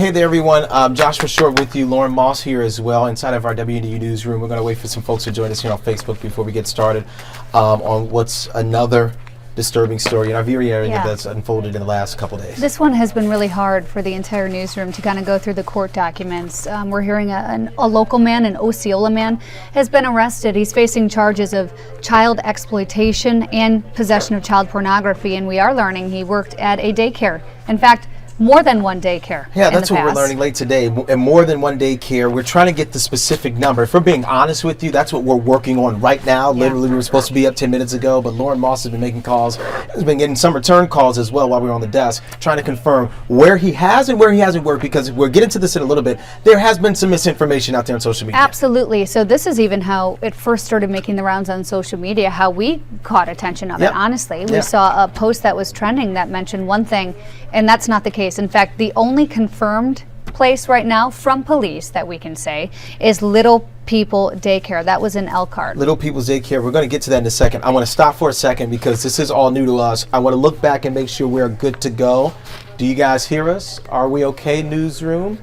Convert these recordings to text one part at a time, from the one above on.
Hey there, everyone. Joshua Short with you. Lauren Moss here as well inside of our WNDU newsroom. We're going to wait for some folks to join us here on Facebook before we get started on what's another disturbing story in our viewing area that's unfolded in the last couple days. This one has been really hard for the entire newsroom to kind of go through the court documents. We're hearing a local man, an Osceola man, has been arrested. He's facing charges of child exploitation and possession of child pornography, and we are learning he worked at a daycare. In fact, more than one daycare. Yeah, that's what we're learning late today. And more than one daycare. We're trying to get the specific number. If we're being honest with you, that's what we're working on right now. Yeah. Literally, we were supposed to be up 10 minutes ago, but Lauren Moss has been making calls. Has been getting some return calls as well while we were on the desk, trying to confirm where he has and where he hasn't worked, because we're getting to this in a little bit. There has been some misinformation out there on social media. Absolutely. So this is even how it first started making the rounds on social media, how we caught attention of it, honestly. We saw a post that was trending that mentioned one thing, and that's not the case. In fact, the only confirmed place right now from police that we can say is Little People Daycare. That was in Elkhart. Little People's Daycare. We're going to get to that in a second. I want to stop for a second because this is all new to us. I want to look back and make sure we're good to go. Do you guys hear us? Are we okay, newsroom?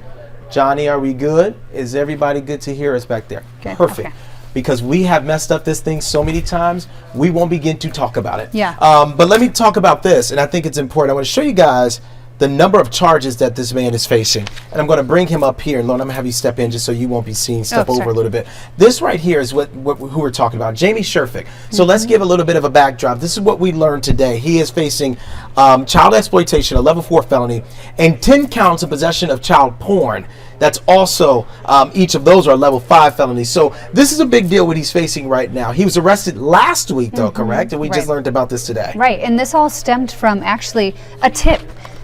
Johnny, are we good? Is everybody good to hear us back there? Okay. Perfect. Okay. Because we have messed up this thing so many times, we won't begin to talk about it. Yeah. But let me talk about this, and I think it's important. I want to show you guys the number of charges that this man is facing. And I'm going to bring him up here. And Lauren, I'm going to have you step in just so you won't be seeing step over a little bit. This right here is who we're talking about, Jamie Sherfick. So let's give a little bit of a backdrop. This is what we learned today. He is facing child exploitation, a level 4 felony, and 10 counts of possession of child porn. That's also, each of those are level 5 felonies. So this is a big deal what he's facing right now. He was arrested last week, though, correct? And we just learned about this today. Right, and this all stemmed from actually a tip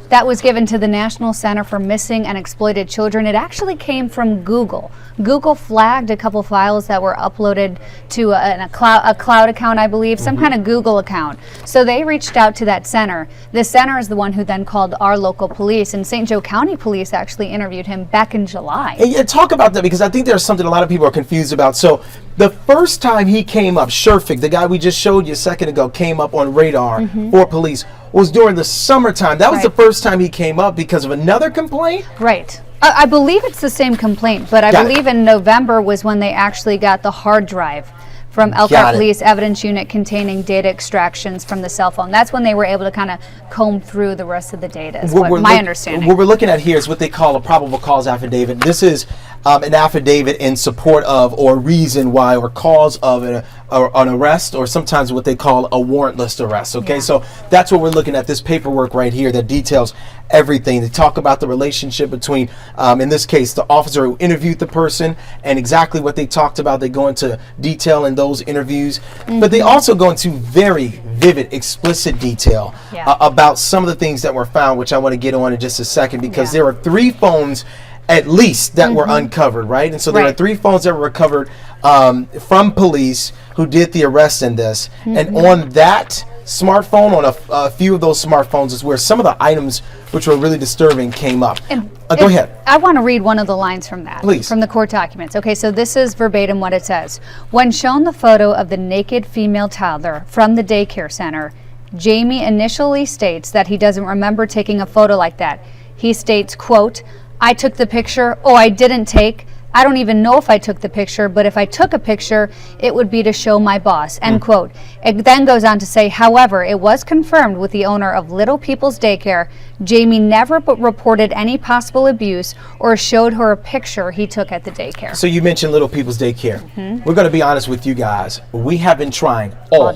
that was given to the National Center for Missing and Exploited Children. It actually came from Google. Google flagged a couple files that were uploaded to a cloud account, I believe, some kind of Google account. So they reached out to that center. The center is the one who then called our local police, and St. Joe County Police actually interviewed him back in July. And yeah, talk about that, because I think there's something a lot of people are confused about. So the first time he came up, Sherfick, the guy we just showed you a second ago, came up on radar for police, was during the summertime. That was the first time he came up because of another complaint? Right. I believe it's the same complaint, but I believe in November was when they actually got the hard drive from Elkhart Police Evidence Unit containing data extractions from the cell phone. That's when they were able to kind of comb through the rest of the data, is my understanding. What we're looking at here is what they call a probable cause affidavit. This is an affidavit in support of, or reason why, or cause of an arrest, or sometimes what they call a warrantless arrest. Okay, so that's what we're looking at, this paperwork right here that details everything. They talk about the relationship between, in this case, the officer who interviewed the person and exactly what they talked about. They go into detail in those interviews, but they also go into very vivid, explicit detail about some of the things that were found, which I want to get on in just a second, because there are 3 phones at least that were uncovered, right? And so there are 3 phones that were recovered from police who did the arrest in this. And on that smartphone, on a few of those smartphones, is where some of the items which were really disturbing came up. Go ahead. I want to read one of the lines from that. Please. From the court documents. Okay, so this is verbatim what it says. When shown the photo of the naked female toddler from the daycare center, Jamie initially states that he doesn't remember taking a photo like that. He states, quote, "I took the picture. Oh, I didn't take. I don't even know if I took the picture, but if I took a picture, it would be to show my boss," end quote. It then goes on to say, however, it was confirmed with the owner of Little People's Daycare, Jamie never reported any possible abuse or showed her a picture he took at the daycare. So you mentioned Little People's Daycare. We're going to be honest with you guys. We have been trying all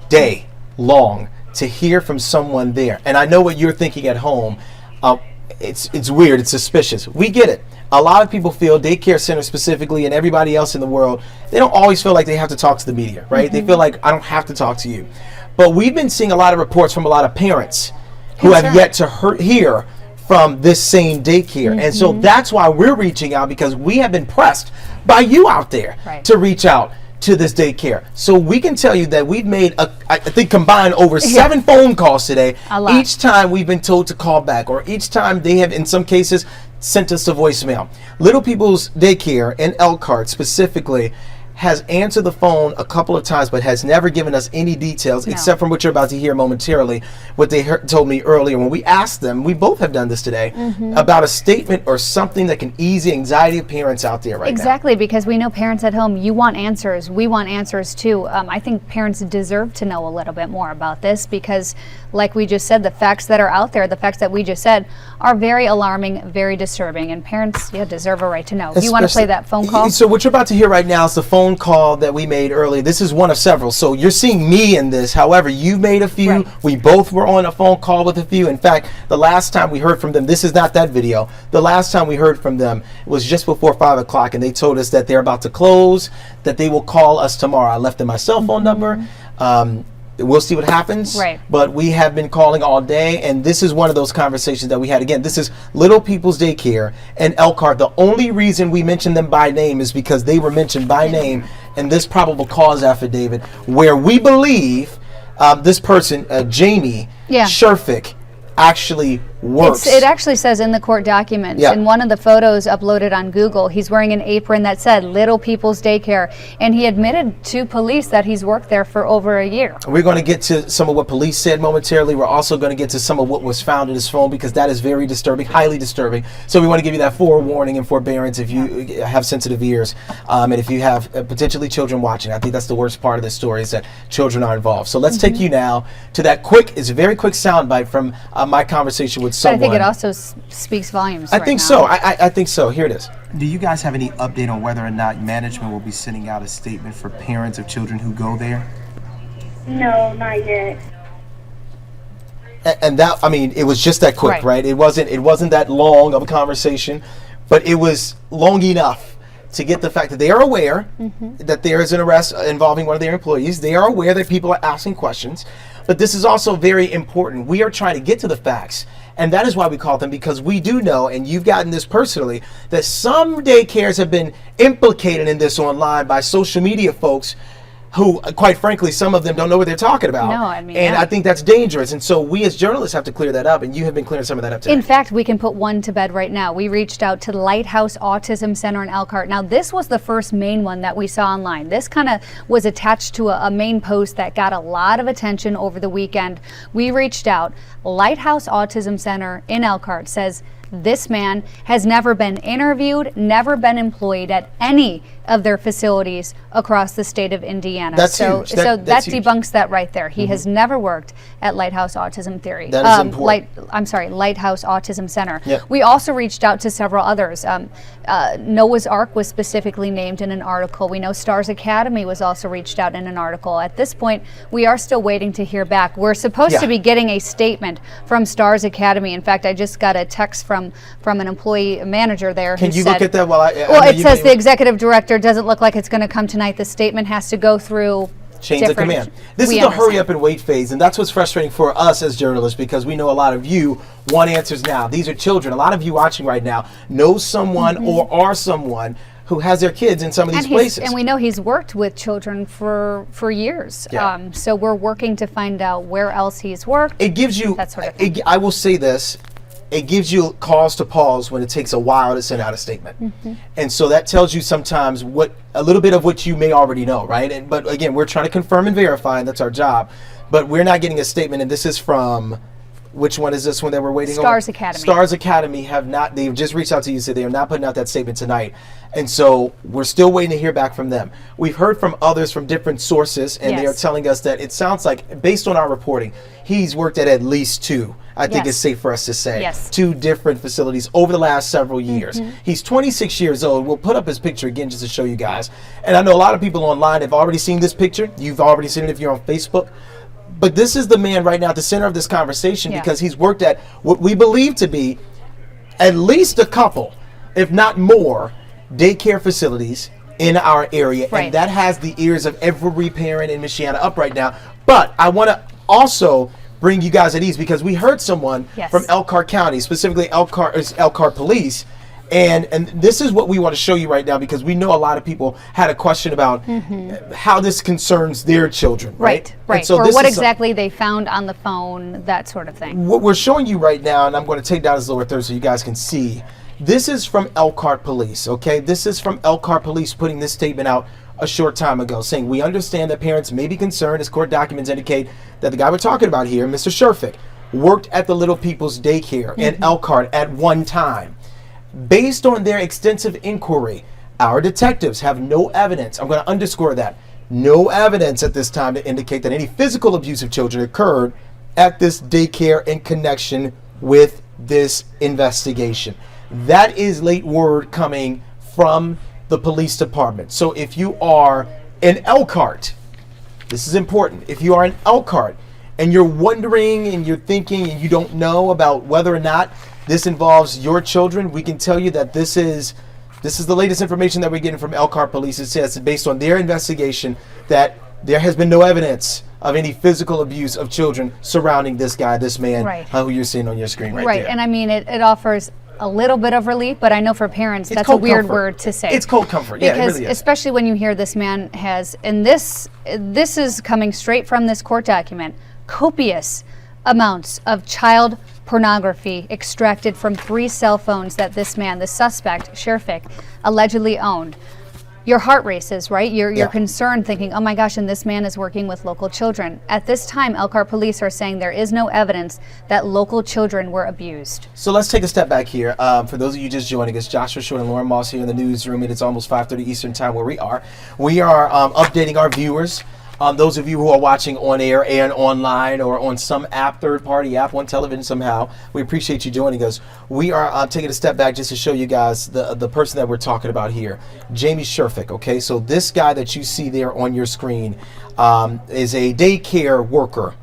day long to hear from someone there. And I know what you're thinking at home. It's weird. It's suspicious. We get it. A lot of people feel, daycare centers specifically, and everybody else in the world, they don't always feel like they have to talk to the media, right? They feel like, I don't have to talk to you. But we've been seeing a lot of reports from a lot of parents who have yet to hear from this same daycare. And so that's why we're reaching out, because we have been pressed by you out there to reach out to this daycare. So we can tell you that we've made, I think, combined over 7 phone calls today. Each time we've been told to call back, or each time they have, in some cases, sent us a voicemail. Little People's Daycare in Elkhart specifically has answered the phone a couple of times, but has never given us any details, except from what you're about to hear momentarily, what they told me earlier when we asked them, we both have done this today, about a statement or something that can ease the anxiety of parents out there right now. Exactly, because we know parents at home, you want answers, we want answers too. I think parents deserve to know a little bit more about this because, like we just said, the facts that are out there, the facts that we just said, are very alarming, very disturbing, and parents deserve a right to know. Do you want to play that phone call? So what you're about to hear right now is the phone call that we made earlier. This is one of several. So you're seeing me in this. However, you made a few. Right. We both were on a phone call with a few. In fact, the last time we heard from them, this is not that video. The last time we heard from them was just before 5 o'clock, and they told us that they're about to close, that they will call us tomorrow. I left them my cell phone number. We'll see what happens. Right. But we have been calling all day, and this is one of those conversations that we had. Again, this is Little People's Daycare in Elkhart. The only reason we mentioned them by name is because they were mentioned by name in this probable cause affidavit, where we believe this person, Jamie Sherfick, actually works. It actually says in the court documents, in one of the photos uploaded on Google, he's wearing an apron that said Little People's Daycare, and he admitted to police that he's worked there for over a year. We're going to get to some of what police said momentarily. We're also going to get to some of what was found in his phone, because that is very disturbing, highly disturbing. So we want to give you that forewarning and forbearance if you have sensitive ears, and if you have potentially children watching. I think that's the worst part of this story, is that children are involved. So let's take you now to that it's a very quick soundbite from my conversation with someone. But I think it also speaks volumes. I think so. I think so. Here it is. Do you guys have any update on whether or not management will be sending out a statement for parents of children who go there? No, not yet. And that, I mean, it was just that quick, right? It wasn't that long of a conversation, but it was long enough to get the fact that they are aware that there is an arrest involving one of their employees. They are aware that people are asking questions. But this is also very important. We are trying to get to the facts. And that is why we call them, because we do know, and you've gotten this personally, that some daycares have been implicated in this online by social media folks who, quite frankly, some of them don't know what they're talking about. No, I mean, and I think that's dangerous. And so we as journalists have to clear that up, and you have been clearing some of that up today. In fact, we can put one to bed right now. We reached out to Lighthouse Autism Center in Elkhart. Now, this was the first main one that we saw online. This kind of was attached to a main post that got a lot of attention over the weekend. We reached out. Lighthouse Autism Center in Elkhart says this man has never been interviewed, never been employed at any of their facilities across the state of Indiana. That's huge. That huge. debunks that right there. He has never worked at Lighthouse Autism Theory. That is important. Lighthouse Autism Center. Yep. We also reached out to several others. Noah's Ark was specifically named in an article. We know Stars Academy was also reached out in an article. At this point, we are still waiting to hear back. We're supposed to be getting a statement from Stars Academy. In fact, I just got a text from an employee manager there. Can you said, look at that while it says the executive director doesn't look like it's going to come tonight. The statement has to go through chains of command. This is the hurry up and wait phase, and that's what's frustrating for us as journalists, because we know a lot of you want answers now. These are children. A lot of you watching right now know someone or are someone who has their kids in some of these places. And we know he's worked with children for years. Yeah. So we're working to find out where else he's worked. It gives you, that sort of thing. I will say this, it gives you cause to pause when it takes a while to send out a statement. And so that tells you sometimes a little bit of what you may already know, right? But again, we're trying to confirm and verify, and that's our job. But we're not getting a statement, and this is from, which one is this one that we're waiting on? Stars Academy. Stars Academy they've just reached out to you, said they are not putting out that statement tonight. And so we're still waiting to hear back from them. We've heard from others from different sources, and they are telling us that it sounds like, based on our reporting, he's worked at least two. I think it's safe for us to say. 2 different facilities over the last several years. He's 26 years old. We'll put up his picture again just to show you guys. And I know a lot of people online have already seen this picture. You've already seen it if you're on Facebook. But this is the man right now at the center of this conversation, because he's worked at what we believe to be at least a couple, if not more, daycare facilities in our area. And that has the ears of every parent in Michiana up right now. But I want to also bring you guys at ease, because we heard someone from Elkhart County, specifically Elkhart Police, and this is what we want to show you right now, because we know a lot of people had a question about how this concerns their children, right? Right. So or what exactly they found on the phone, that sort of thing. What we're showing you right now, and I'm going to take down this lower third so you guys can see, this is from Elkhart Police, okay? This is from Elkhart Police putting this statement out a short time ago, saying, we understand that parents may be concerned as court documents indicate that the guy we're talking about here, Mr. Sherfick, worked at the Little People's Daycare in Elkhart at one time. Based on their extensive inquiry, our detectives have no evidence, I'm going to underscore that, no evidence at this time to indicate that any physical abuse of children occurred at this daycare in connection with this investigation. That is late word coming from the police department. So if you are in Elkhart, this is important. If you are in Elkhart and you're wondering and you're thinking and you don't know about whether or not this involves your children, we can tell you that this is the latest information that we're getting from Elkhart Police. It says, based on their investigation, that there has been no evidence of any physical abuse of children surrounding this guy, this man, who you're seeing on your screen right there. And I mean, it offers a little bit of relief, but I know for parents that's a weird word to say. It's cold comfort, yeah, it really is. Especially when you hear this man has, and this is coming straight from this court document, copious amounts of child pornography extracted from 3 cell phones that this man, the suspect, Sherfick, allegedly owned. Your heart races, right? You're concerned, thinking, oh my gosh, and this man is working with local children. At this time, Elkhart Police are saying there is no evidence that local children were abused. So let's take a step back here. For those of you just joining us, Joshua Short and Lauren Moss here in the newsroom, and it's almost 5:30 Eastern time where we are. We are updating our viewers. Those of you who are watching on air and online or on some app, third-party app, on television somehow, we appreciate you joining us. We are taking a step back just to show you guys the person that we're talking about here, Jamie Sherfick, okay? So this guy that you see there on your screen is a daycare worker.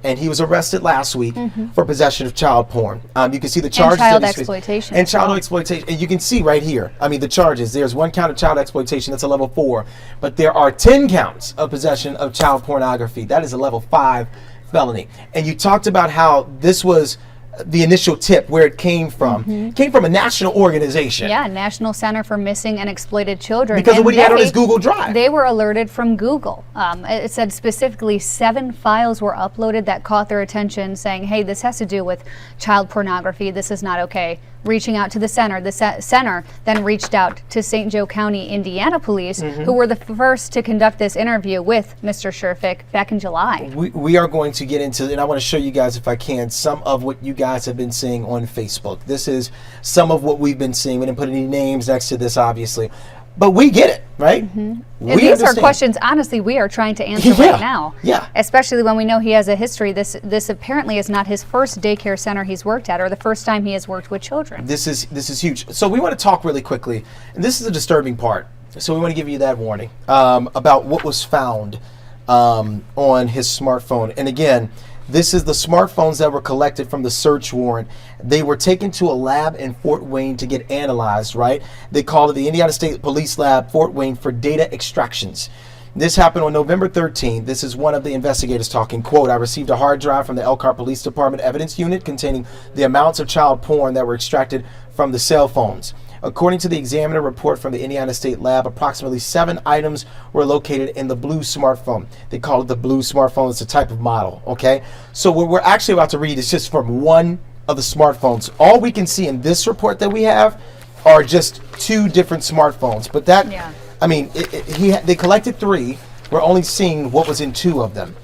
And he was arrested last week for possession of child porn. You can see the charges. And child exploitation. And child exploitation. And you can see right here, I mean, the charges. There's 1 count of child exploitation. That's a level 4. But there are 10 counts of possession of child pornography. That is a level 5 felony. And you talked about how this was the initial tip, where it came from. It came from a national organization. Yeah, National Center for Missing and Exploited Children. Because of what he had on his Google Drive. They were alerted from Google. It said specifically 7 files were uploaded that caught their attention, saying, hey, this has to do with child pornography. This is not okay. Reaching out to the center. The center then reached out to St. Joe County, Indiana police, who were the first to conduct this interview with Mr. Sherfick back in July. We are going to get into, and I want to show you guys, if I can, some of what you guys have been seeing on Facebook. This is some of what we've been seeing. We didn't put any names next to this, obviously. But we get it, right? And these are questions, honestly, we are trying to answer right now. Yeah. Especially when we know he has a history. This apparently is not his first daycare center he's worked at, or the first time he has worked with children. This is huge. So we want to talk really quickly, and this is a disturbing part. So we want to give you that warning about what was found on his smartphone. And again, this is the smartphones that were collected from the search warrant. They were taken to a lab in Fort Wayne to get analyzed, right? They called it the Indiana State Police Lab, Fort Wayne, for data extractions. This happened on November 13th. This is one of the investigators talking. Quote, I received a hard drive from the Elkhart Police Department evidence unit containing the amounts of child porn that were extracted from the cell phones. According to the examiner report from the Indiana State Lab, approximately 7 items were located in the blue smartphone. They call it the blue smartphone. It's a type of model, okay? So what we're actually about to read is just from one of the smartphones. All we can see in this report that we have are just 2 different smartphones. But that, I mean, they collected 3. We're only seeing what was in 2 of them.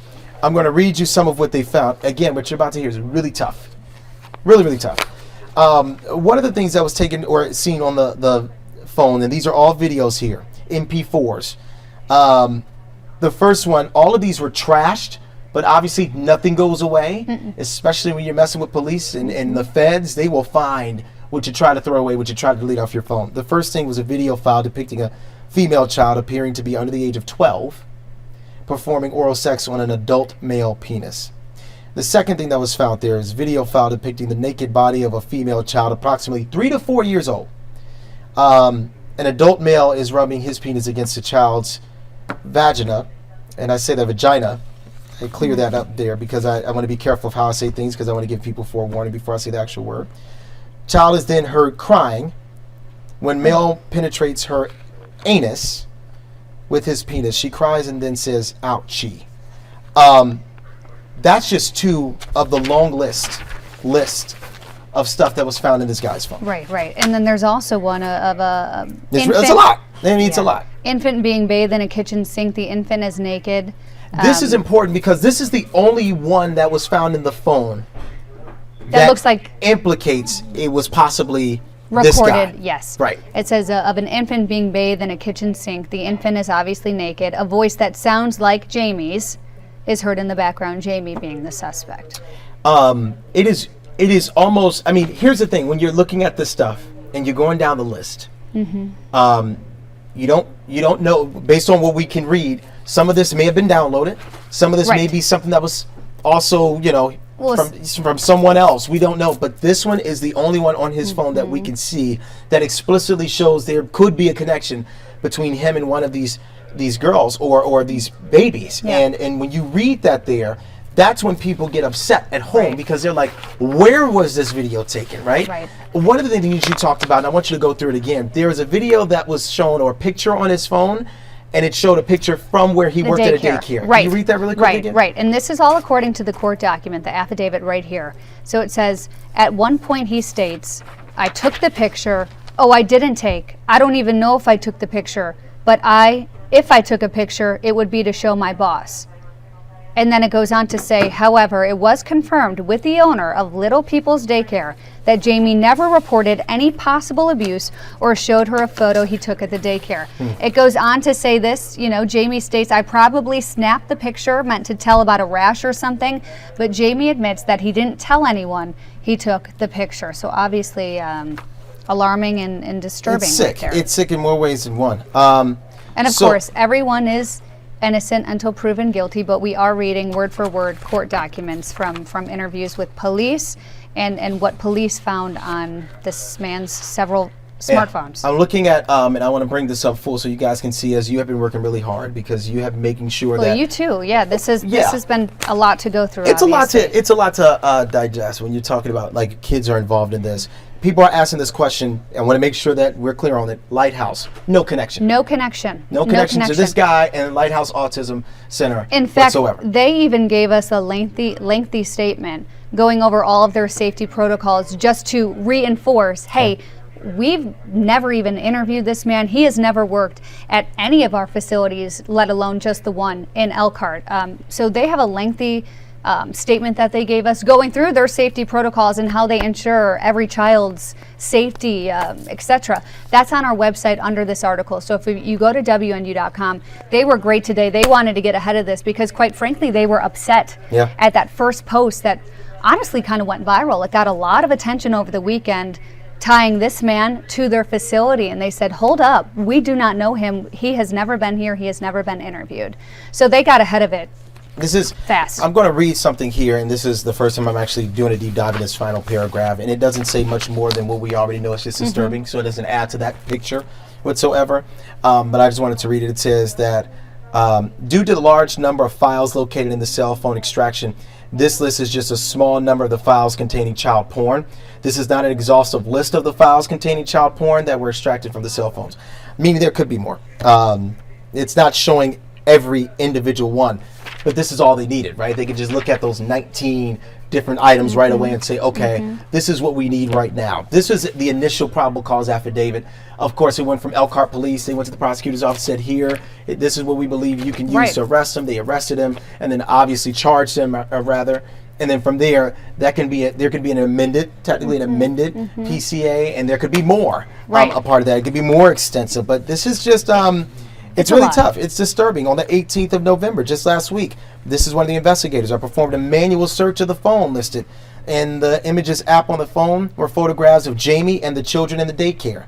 I'm going to read you some of what they found. Again, what you're about to hear is really tough. Really, really tough. One of the things that was taken or seen on the phone, and these are all videos here, MP4s. The first one, all of these were trashed, but obviously nothing goes away, especially when you're messing with police and the feds. They will find what you try to throw away, what you try to delete off your phone. The first thing was a video file depicting a female child appearing to be under the age of 12, performing oral sex on an adult male penis. The second thing that was found there is video file depicting the naked body of a female child approximately 3 to 4 years old. An adult male is rubbing his penis against the child's vagina, and I say that vagina. I clear that up there because I want to be careful of how I say things, because I want to give people forewarning before I say the actual word. Child is then heard crying when male penetrates her anus with his penis. She cries and then says, ouchie. That's just 2 of the long list of stuff that was found in this guy's phone. Right. And then there's also one of a That's a lot. It needs a lot. Infant being bathed in a kitchen sink. The infant is naked. This is important because this is the only one that was found in the phone that looks like implicates it was possibly recorded. This guy. Yes. Right. It says of an infant being bathed in a kitchen sink. The infant is obviously naked. A voice that sounds like Jamie's is heard in the background. Jamie being the suspect. It is almost. I mean, here's the thing: when you're looking at this stuff and you're going down the list, you don't know based on what we can read. Some of this may have been downloaded. Some of this may be something that was also, from someone else. We don't know. But this one is the only one on his phone that we can see that explicitly shows there could be a connection between him and one of these girls or these babies. Yeah. And when you read that there, that's when people get upset at home because they're like, where was this video taken, right? One of the things you talked about, and I want you to go through it again, there was a video that was shown or a picture on his phone, and it showed a picture from where he worked at a daycare. Right. Can you read that really quick again? Right. And this is all according to the court document, the affidavit right here. So it says, at one point he states, I took the picture. Oh, I didn't take. I don't even know if I took the picture. But if I took a picture, it would be to show my boss. And then it goes on to say, however, it was confirmed with the owner of Little People's Daycare that Jamie never reported any possible abuse or showed her a photo he took at the daycare. It goes on to say this, Jamie states, I probably snapped the picture, meant to tell about a rash or something, but Jamie admits that he didn't tell anyone he took the picture. So obviously alarming and disturbing. It's sick. Right there. It's sick in more ways than one. And of course, everyone is innocent until proven guilty, but we are reading word for word court documents from interviews with police and what police found on this man's several smartphones. I'm looking at, and I want to bring this up full so you guys can see, as you have been working really hard because you have been making sure that. Well, you too. Yeah, this has been a lot to go through. It's a lot to digest when you're talking about like kids are involved in this. People are asking this question. I want to make sure that we're clear on it. Lighthouse, no connection. No connection to this guy and Lighthouse Autism Center. In fact, whatsoever. They even gave us a lengthy statement going over all of their safety protocols just to reinforce, hey, we've never even interviewed this man. He has never worked at any of our facilities, let alone just the one in Elkhart. So they have a lengthy statement that they gave us going through their safety protocols and how they ensure every child's safety, etc. That's on our website under this article. So if you go to WNDU.com, they were great today. They wanted to get ahead of this because quite frankly, they were upset at that first post that honestly kind of went viral. It got a lot of attention over the weekend, tying this man to their facility, and they said, hold up, we do not know him. He has never been here. He has never been interviewed. So they got ahead of it. This is fast. I'm going to read something here, and this is the first time I'm actually doing a deep dive in this final paragraph, and it doesn't say much more than what we already know. It's just disturbing, so it doesn't add to that picture whatsoever. But I just wanted to read it. It says that due to the large number of files located in the cell phone extraction, this list is just a small number of the files containing child porn. This is not an exhaustive list of the files containing child porn that were extracted from the cell phones, meaning there could be more. It's not showing every individual one, but this is all they needed, right? They could just look at those 19 different items right away and say, okay, this is what we need right now. This was the initial probable cause affidavit. Of course, it went from Elkhart police. They went to the prosecutor's office, said, here, this is what we believe you can use to arrest him. They arrested him and then obviously charged him, rather. And then from there, there could be an amended, technically an amended PCA, and there could be more a part of that. It could be more extensive, but this is just, it's really tough. It's disturbing. On the 18th of November, just last week, this is one of the investigators. I performed a manual search of the phone listed, and the images app on the phone were photographs of Jamie and the children in the daycare.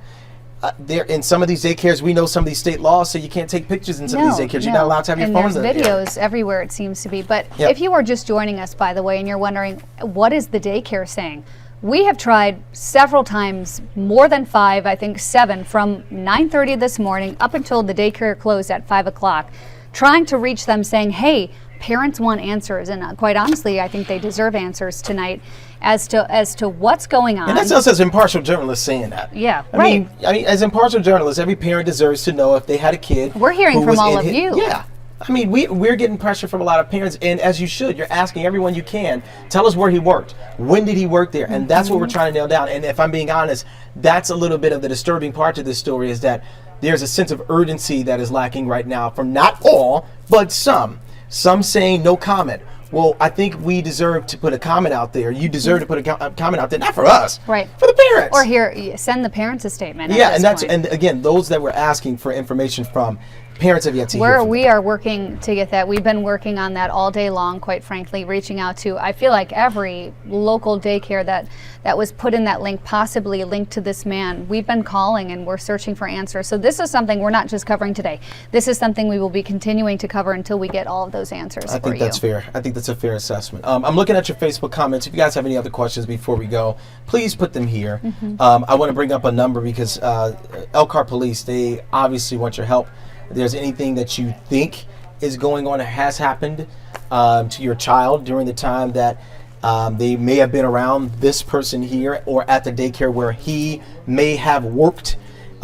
There in some of these daycares, we know some of these state laws, so you can't take pictures in some of these daycares. You're not allowed to have your phone. And there's videos everywhere, it seems to be. But if you are just joining us, by the way, and you're wondering, what is the daycare saying? We have tried several times, more than 5, I think 7, from 9:30 this morning up until the daycare closed at 5 o'clock, trying to reach them saying, hey, parents want answers. And quite honestly, I think they deserve answers tonight as to what's going on. And that's us as impartial journalists saying that. Yeah, I mean, as impartial journalists, every parent deserves to know if they had a kid. We're hearing from all of you. Yeah. I mean, we're getting pressure from a lot of parents, and as you should, you're asking everyone you can, tell us where he worked. When did he work there? And that's what we're trying to nail down. And if I'm being honest, that's a little bit of the disturbing part to this story, is that there's a sense of urgency that is lacking right now from not all, but some. Some saying no comment. Well, I think we deserve to put a comment out there. You deserve to put a comment out there, not for us, right? For the parents. Or here, send the parents a statement. Yeah, and again, those that were asking for information from, parents have yet to hear from we are working to get that. We've been working on that all day long, quite frankly, reaching out to, I feel like every local daycare that was put in that link, possibly linked to this man. We've been calling and we're searching for answers. So this is something we're not just covering today. This is something we will be continuing to cover until we get all of those answers for you. I think that's fair. I think that's a fair assessment. I'm looking at your Facebook comments. If you guys have any other questions before we go, please put them here. I want to bring up a number because Elkhart Police, they obviously want your help. If there's anything that you think is going on or has happened to your child during the time that they may have been around this person here or at the daycare where he may have worked,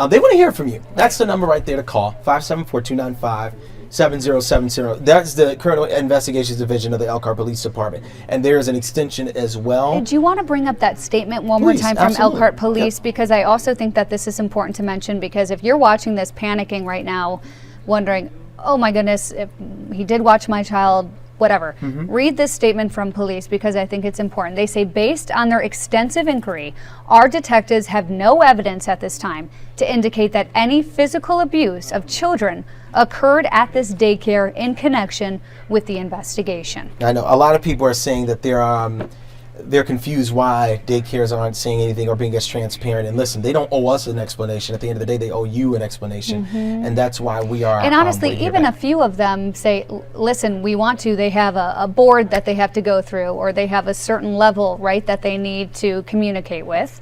they want to hear from you. That's the number right there to call, 574-295-7070. That's the Criminal Investigations Division of the Elkhart Police Department. And there's an extension as well. Do you want to bring up that statement one more time from Elkhart Police? Yep. Because I also think that this is important to mention, because if you're watching this panicking right now, wondering, oh my goodness, if he did watch my child, whatever. Read this statement from police because I think it's important. They say, based on their extensive inquiry, our detectives have no evidence at this time to indicate that any physical abuse of children occurred at this daycare in connection with the investigation. I know a lot of people are saying that they're confused why daycares aren't saying anything or being as transparent. And listen, they don't owe us an explanation. At the end of the day, they owe you an explanation. And that's why we are. And honestly, even a few of them say, listen, we want to. They have a board that they have to go through, or they have a certain level, right, that they need to communicate with.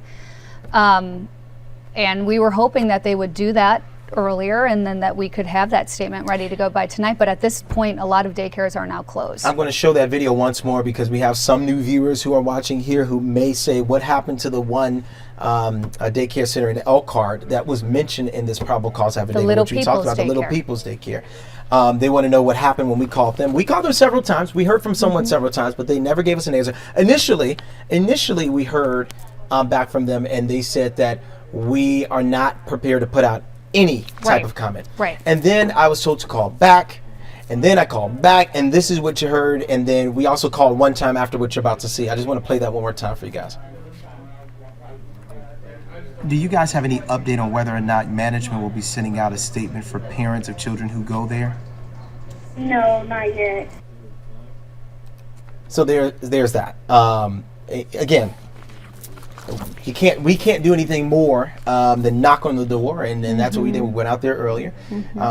And we were hoping that they would do that earlier, and then that we could have that statement ready to go by tonight. But at this point, a lot of daycares are now closed. I'm going to show that video once more because we have some new viewers who are watching here who may say, what happened to the one daycare center in Elkhart that was mentioned in this probable cause affidavit, which we talked about, the Little People's Daycare. They want to know what happened when we called them. We called them several times. We heard from someone several times, but they never gave us an answer. Initially we heard back from them, and they said that we are not prepared to put out any type of comment. Right. And then I was told to call back, and then I called back, and this is what you heard. And then we also called one time after what you're about to see. I just want to play that one more time for you guys. Do you guys have any update on whether or not management will be sending out a statement for parents of children who go there? No, not yet. So there's that. Again, we can't do anything more than knock on the door, and that's what we did. We went out there earlier.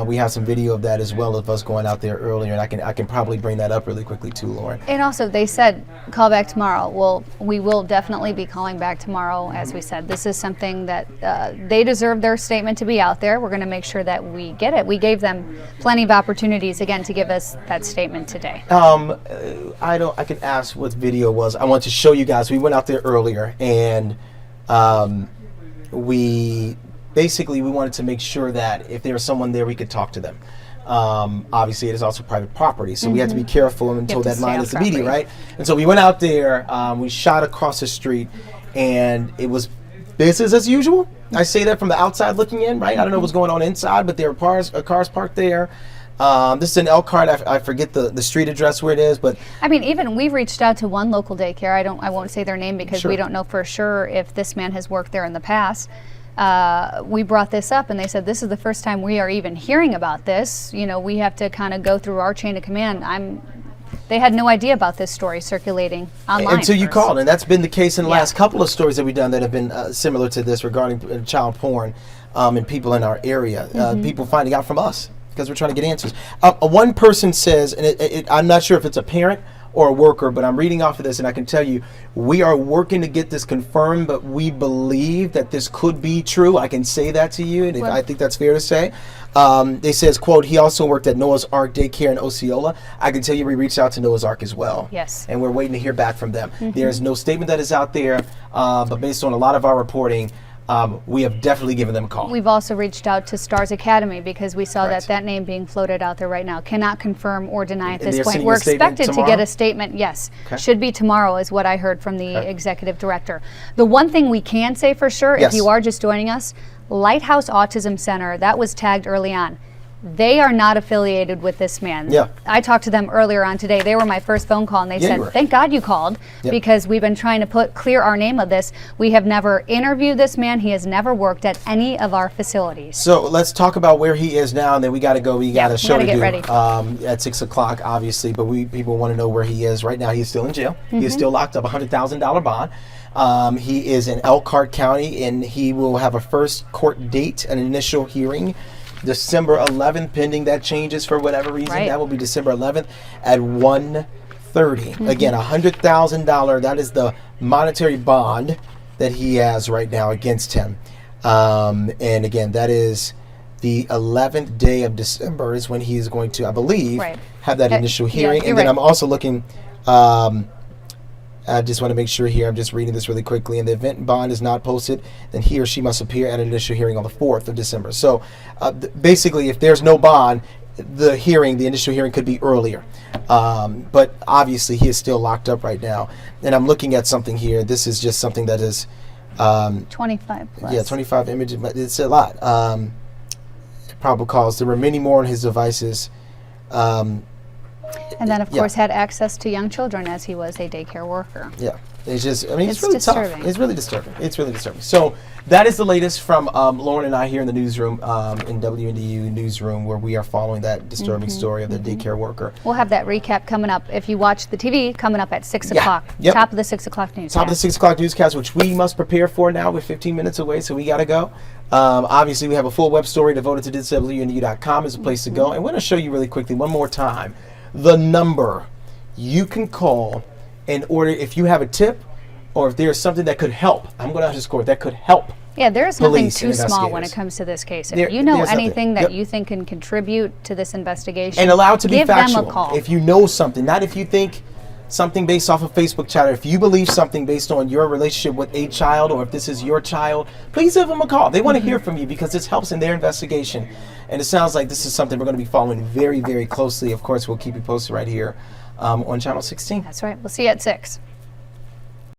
We have some video of that as well of us going out there earlier, and I can probably bring that up really quickly too, Lauren. And also, they said call back tomorrow. Well, we will definitely be calling back tomorrow. As we said, this is something that they deserve their statement to be out there. We're going to make sure that we get it. We gave them plenty of opportunities again to give us that statement today. I can ask what video was. I want to show you guys. We went out there earlier, and we wanted to make sure that if there was someone there, we could talk to them. Obviously, it is also private property, so we have to be careful until that line is the media, right? And so we went out there, we shot across the street, and it was business as usual. I say that from the outside looking in, right? I don't know what's going on inside, but there were cars parked there. This is in Elkhart. I forget the street address where it is, but I mean, even we've reached out to one local daycare. I won't say their name because we don't know for sure if this man has worked there in the past. We brought this up, and they said this is the first time we are even hearing about this. You know, we have to kind of go through our chain of command. They had no idea about this story circulating online until you called, and that's been the case in the last couple of stories that we've done that have been similar to this regarding child porn and people in our area. People finding out from us, because we're trying to get answers. One person says, and I'm not sure if it's a parent or a worker, but I'm reading off of this, and I can tell you, we are working to get this confirmed, but we believe that this could be true. I can say that to you, and I think that's fair to say. They says, quote, he also worked at Noah's Ark Daycare in Osceola. I can tell you we reached out to Noah's Ark as well. Yes. And we're waiting to hear back from them. There's no statement that is out there, but based on a lot of our reporting, we have definitely given them a call. We've also reached out to Stars Academy because we saw Correct. that name being floated out there right now. Cannot confirm or deny at And this they're point. sending We're a statement expected to tomorrow? get a statement, yes. Okay. Should be tomorrow is what I heard from the Okay. executive director. The one thing we can say for sure, Yes. if you are just joining us, Lighthouse Autism Center, that was tagged early on. They are not affiliated with this man. Yeah. I talked to them earlier on today. They were my first phone call, and they Yeah, you said, were. thank God you called, Yep. because we've been trying to clear our name of this. We have never interviewed this man. He has never worked at any of our facilities. So let's talk about where he is now, and then we got to go. We got a show gotta to get do ready. at 6 o'clock, obviously. But people want to know where he is right now. He's still in jail. He is still locked up, $100,000 bond. He is in Elkhart County, and he will have a first court date, an initial hearing, December 11th, pending that changes for whatever reason. Right. That will be December 11th at 1:30. Again, $100,000. That is the monetary bond that he has right now against him. And again, that is the 11th day of December is when he is going to, I believe, Right. have that initial hearing. you're And then right. I'm also looking, I just want to make sure here, I'm just reading this really quickly. And the event bond is not posted, then he or she must appear at an initial hearing on the 4th of December. So basically, if there's no bond, the initial hearing could be earlier. But obviously, he is still locked up right now. And I'm looking at something here. This is just something that is, 25 plus. yeah, 25 images. But it's a lot. Probable cause. There were many more on his devices. And then, of Yeah. course, had access to young children as he was a daycare worker. Yeah, it's just, I mean, it's It's really disturbing. tough. It's really disturbing. It's really disturbing. So that is the latest from Lauren and I here in the newsroom, in WNDU newsroom, where we are following that disturbing story of the daycare worker. We'll have that recap coming up. If you watch the TV, coming up at 6 Yeah. o'clock. Yep. Top of the 6 o'clock news. Top of the 6 o'clock newscast, which we must prepare for now. We're 15 minutes away, so we got to go. Obviously, we have a full web story devoted to this. WNDU.com is a place to go. And we're going to show you really quickly one more time the number you can call in order, if you have a tip or if there's something that could help. I'm going to underscore that could help. Yeah, there's nothing Police too and small when it investigators. comes to this case. If There- you know there's nothing. anything that Yep. you think can contribute to this investigation, And allow it to be give factual. them a call. If you know something, not if you think something based off of Facebook chatter. If you believe something based on your relationship with a child, or if this is your child, please give them a call. They want to hear from you because this helps in their investigation. And it sounds like this is something we're going to be following very, very closely. Of course, we'll keep you posted right here on Channel 16. That's right. We'll see you at 6.